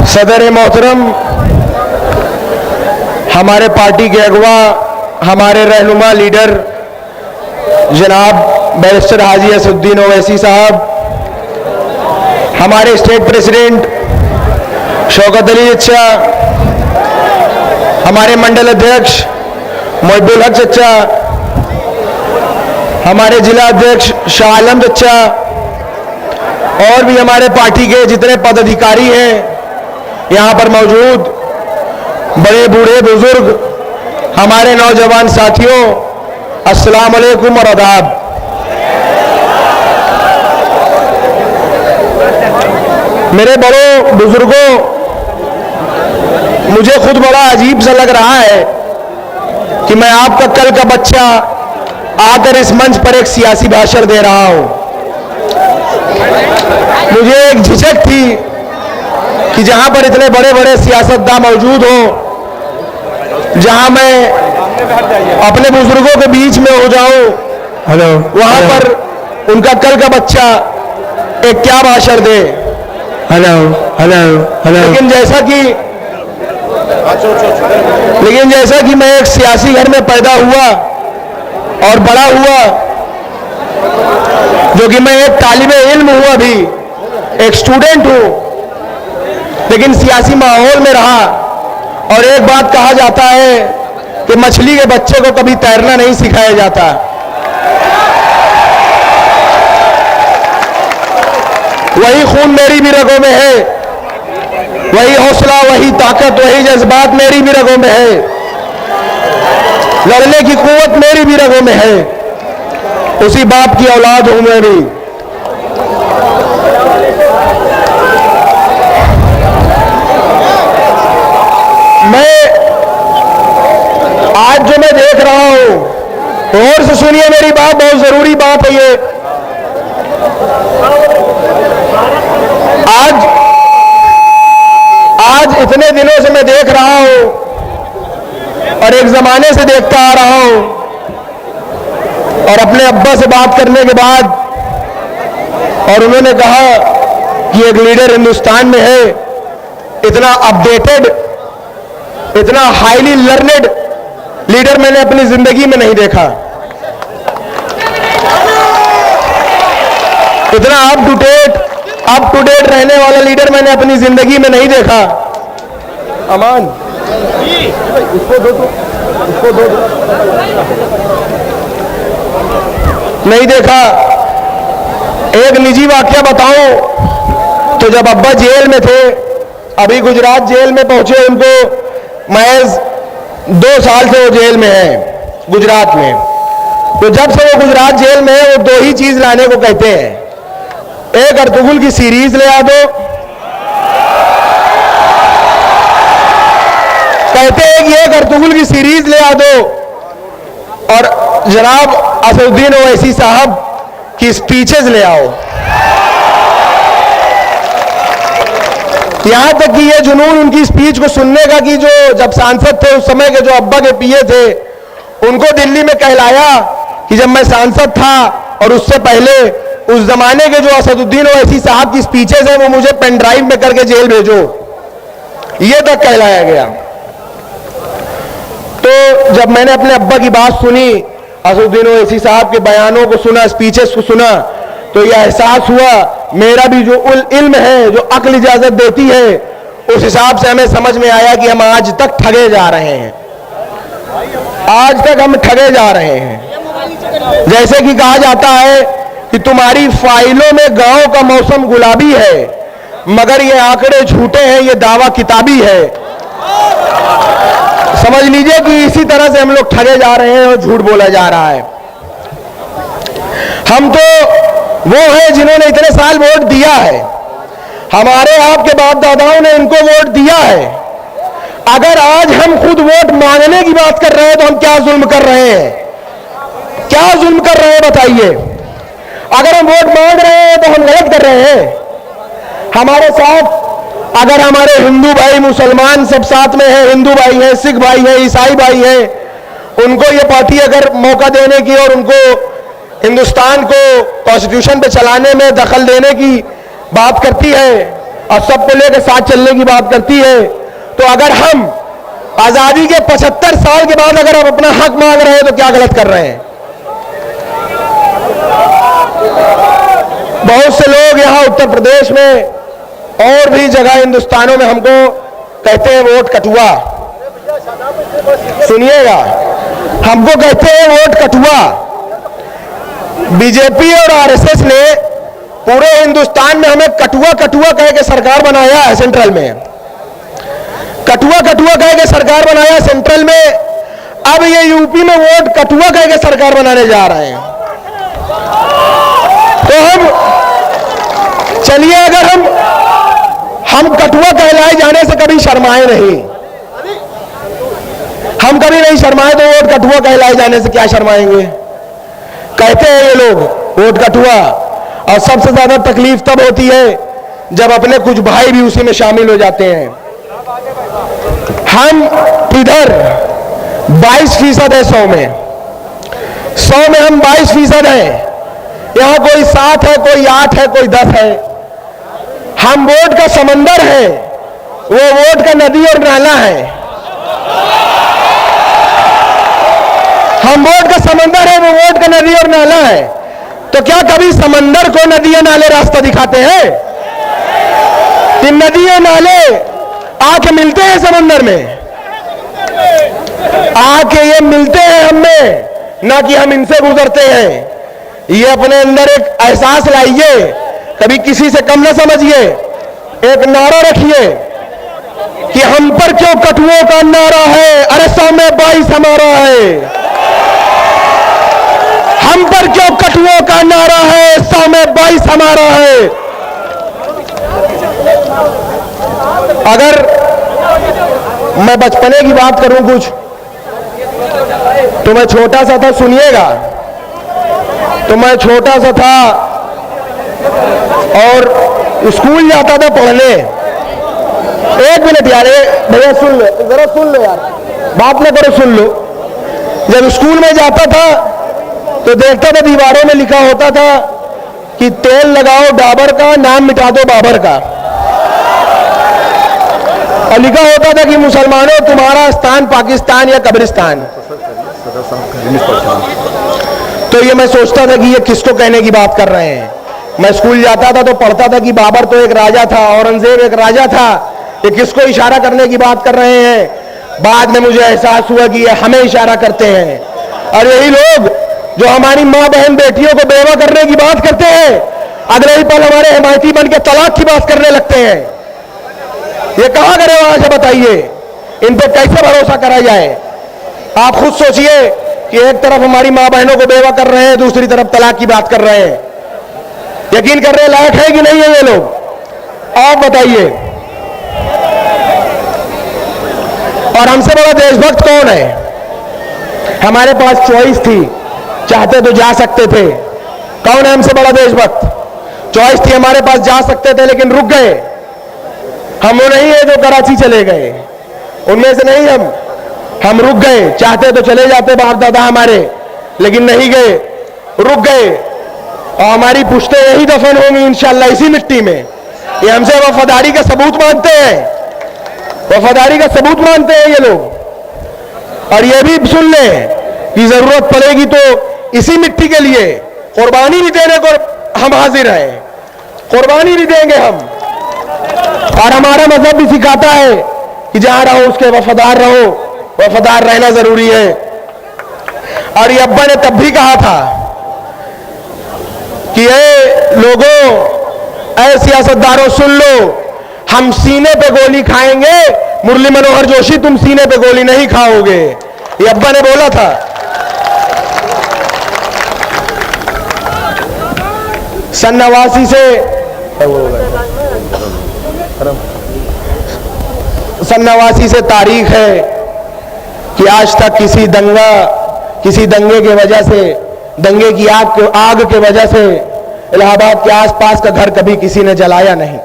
सदर मोहतरम, हमारे पार्टी के अगवा, हमारे रहनुमा लीडर जनाब बैरिस्टर हाजी असदुद्दीन ओवैसी साहब, हमारे स्टेट प्रेसिडेंट शौकत अली चचा, हमारे मंडल अध्यक्ष मोहिबुल हक चचा, हमारे जिला अध्यक्ष शाह आलम चचा और भी हमारे पार्टी के जितने पदाधिकारी हैं यहाँ पर मौजूद, बड़े बूढ़े बुजुर्ग, हमारे नौजवान साथियों, अस्सलाम वालेकुम और आदाब। मेरे बड़ों बुजुर्गों, मुझे खुद बड़ा अजीब सा लग रहा है कि मैं आपका कल का बच्चा आकर इस मंच पर एक सियासी भाषण दे रहा हूं। मुझे एक झिझक थी कि जहां पर इतने बड़े बड़े सियासतदान मौजूद हो, जहां मैं अपने बुजुर्गों के बीच में हो जाऊं, वहां पर उनका कल का बच्चा एक क्या भाषण दे। लेकिन जैसा कि मैं एक सियासी घर में पैदा हुआ और बड़ा हुआ, जो कि मैं एक तालिबे इल्म हूं, अभी एक स्टूडेंट हूं, लेकिन सियासी माहौल में रहा। और एक बात कहा जाता है कि मछली के बच्चे को कभी तैरना नहीं सिखाया जाता। वही खून मेरी भी रगों में है, वही हौसला, वही ताकत, वही जज्बात मेरी भी रगों में है, लड़ने की कुव्वत मेरी भी रगों में है। उसी बाप की औलाद हूं मैं भी। आज जो मैं देख रहा हूं, और से सुनिए मेरी बात, बहुत जरूरी बात है ये। आज इतने दिनों से मैं देख रहा हूं और एक जमाने से देखता आ रहा हूं, और अपने अब्बा से बात करने के बाद, और उन्होंने कहा कि एक लीडर हिंदुस्तान में है, इतना अपडेटेड, इतना हाईली लर्नेड लीडर मैंने अपनी जिंदगी में नहीं देखा। इतना अप टू डेट रहने वाला लीडर मैंने अपनी जिंदगी में नहीं देखा। अमान, उसको दो, नहीं देखा। एक निजी वाकया बताऊं तो जब अब्बा जेल में थे, अभी गुजरात जेल में पहुंचे, उनको महज 2 साल से वो जेल में है गुजरात में। तो जब से वो गुजरात जेल में है, वो 2 ही चीज लाने को कहते हैं। एक अर्तुगरुल की सीरीज ले आ दो, कहते हैं कि एक अर्तुगरुल की सीरीज ले आ दो, और जनाब असदुद्दीन ओवैसी साहब की स्पीचेस ले आओ। यहां तक कि ये जुनून उनकी स्पीच को सुनने का कि जो जब सांसद थे उस समय के जो अब्बा के पीए थे, उनको दिल्ली में कहलाया कि जब मैं सांसद था और उससे पहले उस जमाने के जो असदुद्दीन ओवैसी साहब की स्पीचेस हैं वो मुझे पेन ड्राइव में करके जेल भेजो, ये तक कहलाया गया। तो जब मैंने अपने अब्बा की बात सुनी, असदुद्दीन ओवैसी साहब के बयानों को सुना, स्पीचेस को सुना, तो यह एहसास हुआ मेरा भी जो इल्म है, जो अक्ल इजाजत देती है, उस हिसाब से हमें समझ में आया कि हम आज तक ठगे जा रहे हैं। आज तक हम ठगे जा रहे हैं। जैसे कि कहा जाता है कि तुम्हारी फाइलों में गांव का मौसम गुलाबी है, मगर ये आंकड़े झूठे हैं, ये दावा किताबी है। समझ लीजिए कि इसी तरह से हम लोग ठगे जा रहे हैं और झूठ बोला जा रहा है। हम तो वो है जिन्होंने इतने साल वोट दिया है, हमारे आपके बाप दादाओं ने इनको वोट दिया है। अगर आज हम खुद वोट मांगने की बात कर रहे हैं तो हम क्या जुल्म कर रहे हैं? क्या जुल्म कर रहे हैं बताइए? अगर हम वोट मांग रहे हैं तो हम गलत कर रहे हैं। हमारे साथ अगर हमारे हिंदू भाई, मुसलमान सब साथ में हैं, हिंदू भाई हैं, सिख भाई हैं, ईसाई भाई हैं, उनको ये पार्टी अगर मौका देने की और उनको हिंदुस्तान को कॉन्स्टिट्यूशन पे चलाने में दखल देने की बात करती है, और सबको लेकर साथ चलने की बात करती है, तो अगर हम आजादी के 75 साल के बाद अगर हम अपना हक मांग रहे हैं तो क्या गलत कर रहे हैं? बहुत से लोग यहां उत्तर प्रदेश में और भी जगह हिंदुस्तानों में हमको कहते हैं वोट कटुआ। सुनिएगा, हमको कहते हैं वोट कटुआ। बीजेपी और आरएसएस ने पूरे हिंदुस्तान में हमें कटुआ कटुआ कह के सरकार बनाया है। सेंट्रल में कटुआ कटुआ कह के सरकार बनाया सेंट्रल में। अब ये यूपी में वोट कटुआ कह के सरकार बनाने जा रहे हैं। तो हम चलिए, अगर हम कटुआ कहलाए जाने से कभी शर्माए नहीं, हम कभी नहीं शर्माए, तो वोट कटुआ कहलाए जाने से क्या शर्माएंगे? कहते हैं ये लोग वोट कटुआ। और सबसे ज्यादा तकलीफ तब होती है जब अपने कुछ भाई भी उसी में शामिल हो जाते हैं। हम इधर 22% है 100 में हम 22% हैं। यहां कोई 7 है, कोई 8 है, कोई 10 है। हम वोट का समंदर है, वो वोट का नदी और नाला है। हम वोट का समंदर है, वो वोट का नदी और नाला है। तो क्या कभी समंदर को नदी और नाले रास्ता दिखाते हैं? कि नदी और नाले आके मिलते हैं समंदर में, आके ये मिलते हैं हमें, ना कि हम इनसे गुजरते हैं। ये अपने अंदर एक एहसास लाइए, कभी किसी से कम ना समझिए। एक नारा रखिए कि हम पर क्यों कटुओं का नारा है, अरे 100 में 22 हमारा है। हम पर क्यों कटुओं का नारा है, 100 में 22 हमारा है। अगर मैं बचपने की बात करूं कुछ, तो मैं छोटा सा था, सुनिएगा। तो मैं छोटा सा था और स्कूल जाता था पढ़ने। 1 मिनट यार, भैया सुन लो, जरा सुन लो यार, बात ना करो, सुन लो। जब स्कूल में जाता था तो देखता था दीवारों में लिखा होता था कि तेल लगाओ डाबर का, नाम मिटा दो बाबर का। और लिखा होता था कि मुसलमानों तुम्हारा स्थान पाकिस्तान या कब्रिस्तान। तो ये मैं सोचता था कि ये किसको कहने की बात कर रहे हैं। मैं स्कूल जाता था तो पढ़ता था कि बाबर तो एक राजा था, औरंगजेब एक राजा था, ये किसको इशारा करने की बात कर रहे हैं। बाद में मुझे एहसास हुआ कि ये हमें इशारा करते हैं। और यही लोग जो हमारी माँ बहन बेटियों को बेवा करने की बात करते हैं, अगले ही पल हमारे हिमायती बन के तलाक की बात करने लगते हैं। ये कहां करे वहां से बताइए, इन पर कैसे भरोसा करा जाए? आप खुद सोचिए कि एक तरफ हमारी माँ बहनों को बेवा कर रहे हैं, दूसरी तरफ तलाक की बात कर रहे हैं। यकीन करने लायक है कि नहीं है ये लोग? आप बताइए। और हमसे बड़ा देशभक्त कौन है? हमारे पास चॉइस थी, चाहते तो जा सकते थे। कौन है हमसे बड़ा देशभक्त? चॉइस थी, हमारे पास जा सकते थे लेकिन रुक गए। हम वो नहीं है जो कराची चले गए, उनमें से नहीं हम रुक गए। चाहते तो चले जाते बाप दादा हमारे, लेकिन नहीं गए, रुक गए। और हमारी पुश्तें यही दफन होंगी इंशाअल्लाह इसी मिट्टी में। ये हमसे वफादारी का सबूत मानते हैं, वफादारी का सबूत मानते हैं ये लोग। और ये भी सुन लें कि जरूरत पड़ेगी तो इसी मिट्टी के लिए कुर्बानी भी देने को हम हाजिर हैं, कुर्बानी भी देंगे हम। और हमारा मजहब भी सिखाता है कि जहां रहो उसके वफादार रहो, वफादार रहना जरूरी है। और ये अब्बा ने तब भी कहा था कि ये लोगों, ऐ सियासतदारों सुन लो, हम सीने पे गोली खाएंगे, मुरली मनोहर जोशी तुम सीने पे गोली नहीं खाओगे। ये अब्बा ने बोला था। सन 89 से सन 89 से तारीख है कि आज तक किसी दंगे के वजह से, दंगे की आग के वजह से इलाहाबाद के आसपास का घर कभी किसी ने जलाया नहीं।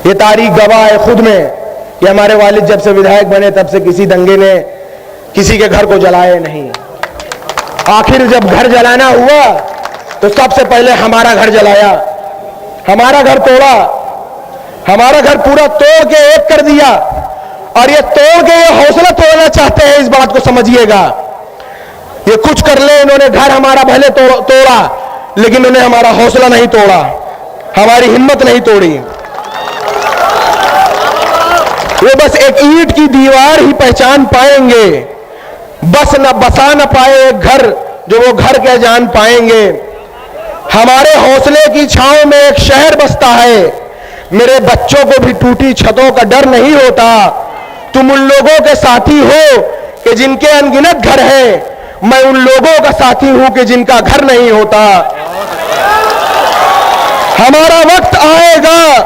ये तारीख गवाह है खुद में कि हमारे वालिद जब से विधायक बने तब से किसी दंगे ने किसी के घर को जलाया नहीं। आखिर जब घर जलाना हुआ तो सबसे पहले हमारा घर जलाया, हमारा घर तोड़ा। हमारा घर पूरा तोड़ के एक कर दिया, और ये तोड़ के ये हौसला तोड़ना चाहते हैं। इस बात को समझिएगा। ये कुछ कर ले, इन्होंने घर हमारा भले तोड़ा, लेकिन उन्हें हमारा हौसला नहीं तोड़ा, हमारी हिम्मत नहीं तोड़ी। वो बस एक ईंट की दीवार ही पहचान पाएंगे, बस न बसा न पाए एक घर जो वो घर के जान पाएंगे। हमारे हौसले की छांव में एक शहर बसता है। मेरे बच्चों को भी टूटी छतों का डर नहीं होता। तुम उन लोगों के साथी हो कि जिनके अनगिनत घर हैं, मैं उन लोगों का साथी हूं कि जिनका घर नहीं होता। हमारा वक्त आएगा,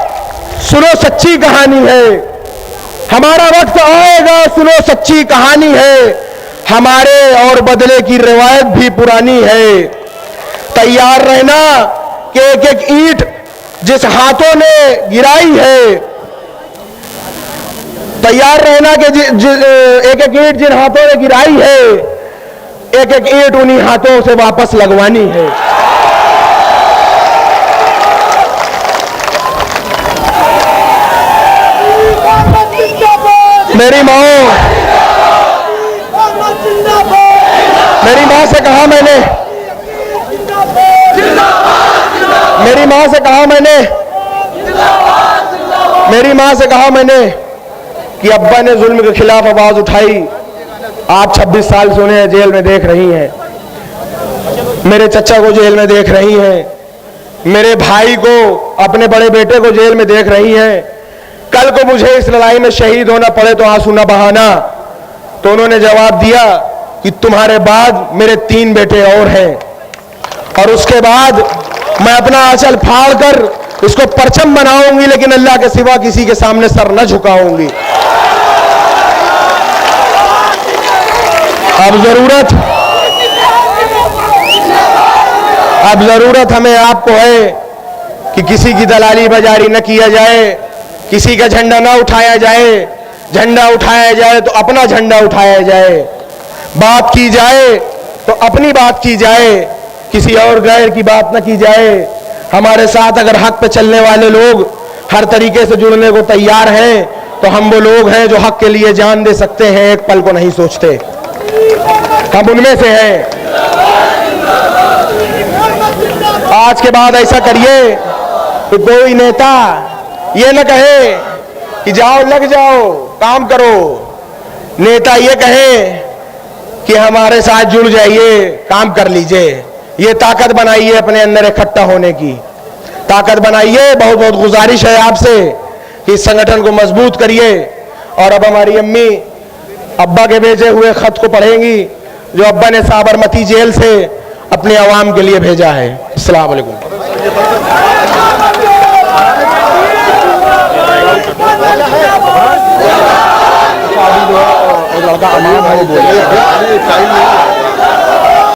सुनो सच्ची कहानी है। हमारा वक्त आएगा, सुनो सच्ची कहानी है। हमारे और बदले की रिवायत भी पुरानी है। तैयार रहना कि एक एक ईंट जिस हाथों ने गिराई है, तैयार रहना कि एक एक ईंट जिन हाथों ने गिराई है, एक एक ईंट उन्हीं हाथों से वापस लगवानी है। मेरी माँ से कहा मैंने, मेरी माँ से कहा मैंने कि अब्बा ने जुल्म के खिलाफ आवाज उठाई। आज 26 साल से उन्हें जेल में देख रही हैं। मेरे चचा को जेल में देख रही हैं। मेरे भाई को, अपने बड़े बेटे को जेल में देख रही हैं। कल को मुझे इस लड़ाई में शहीद होना पड़े तो आंसू न बहाना। तो उन्होंने जवाब दिया कि तुम्हारे बाद मेरे 3 बेटे और हैं, और उसके बाद मैं अपना आंचल फाड़ कर इसको परचम बनाऊंगी, लेकिन अल्लाह के सिवा किसी के सामने सर न झुकाऊंगी। अब जरूरत हमें आपको है कि किसी की दलाली बाजारी न किया जाए, किसी का झंडा न उठाया जाए। झंडा उठाया जाए तो अपना झंडा उठाया जाए, बात की जाए तो अपनी बात की जाए, किसी और गैर की बात न की जाए। हमारे साथ अगर हक पे चलने वाले लोग हर तरीके से जुड़ने को तैयार हैं, तो हम वो लोग हैं जो हक के लिए जान दे सकते हैं, एक पल को नहीं सोचते। हम उनमें से हैं। आज के बाद ऐसा करिए कि कोई नेता ये न कहे कि जाओ लग जाओ काम करो। नेता ये कहे कि हमारे साथ जुड़ जाइए, काम कर लीजिए। ये ताकत बनाइए, अपने अंदर इकट्ठा होने की ताकत बनाइए। बहुत बहुत गुजारिश है आपसे कि इस संगठन को मजबूत करिए। और अब हमारी अम्मी अब्बा के भेजे हुए खत को पढ़ेंगी, जो अब्बा ने साबरमती जेल से अपने अवाम के लिए भेजा है। अस्सलाम वालेकुम। लड़का अमीर भाई बोले